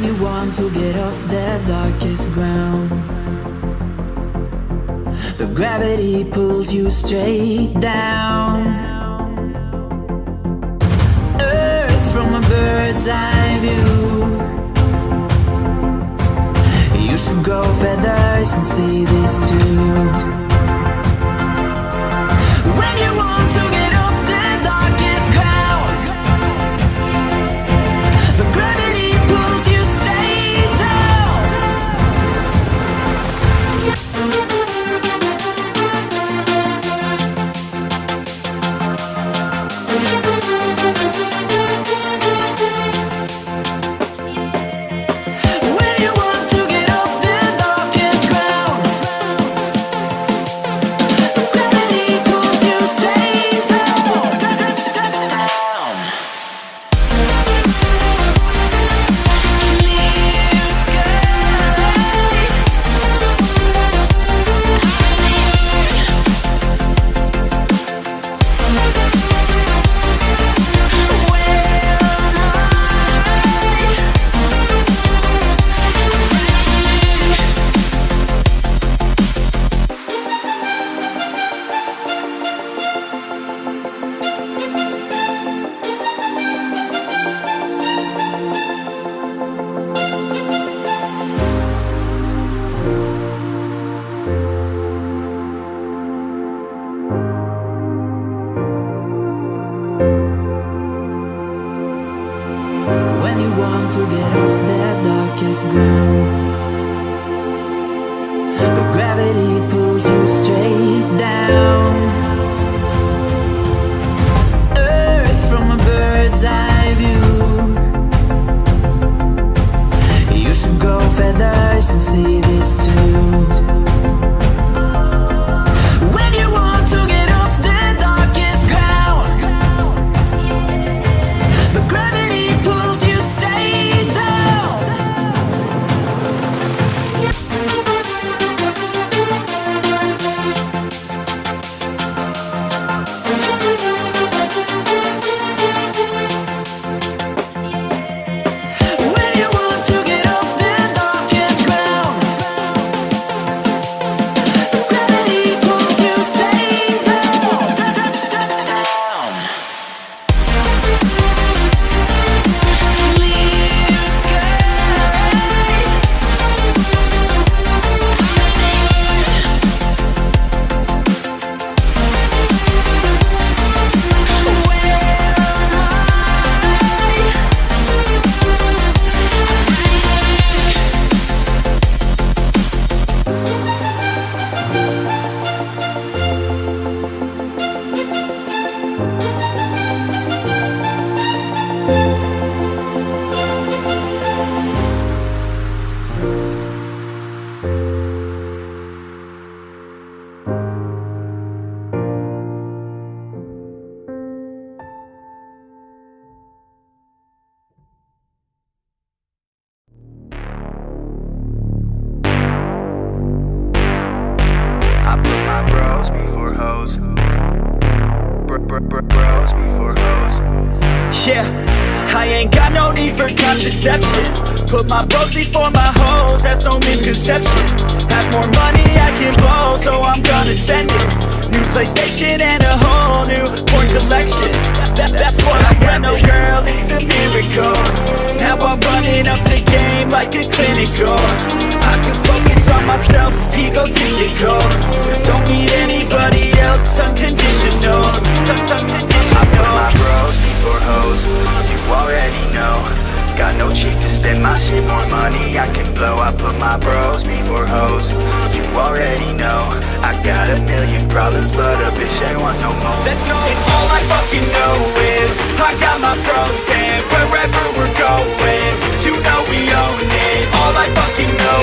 When you want to get off the darkest ground, but gravity pulls you straight down. Earth from a bird's eye view. You should grow feathers and see this too. When you want to get off the darkest ground, but gravity pulls you straight down. When you want to get off the darkest ground, but gravity pulls you straight down. Clear sky. When you want to get off the darkest ground, but gravity pulls you straight down. Earth from a bird's eye view. You should grow feathers and see this too. When you want to get off the darkest ground, but gravity pulls you straight down. When you want to get off the darkest ground, but gravity pulls you straight down. Clear sky. I put my bros before hoes. Bros before hoes. Yeah, I ain't got no need for contraception. Put my bros before my hoes, that's no misconception. Have more money I can blow, so I'm gonna send it. New PlayStation and a whole new porn collection. That's what I got, no girl, it's a miracle. Now I'm running up the game like a clinic score. I can focus on myself, egotistical. Don't need anybody else, unconditional. I put my bros before hoes. You already know. Got no cheek to spend my shit, more money I can blow. I put my bros before hoes. You already know. I got a million problems, but a bitch ain't want no more. Let's go! And all I fucking know is I got my bros, and wherever we're going, you know we own it. All I fucking know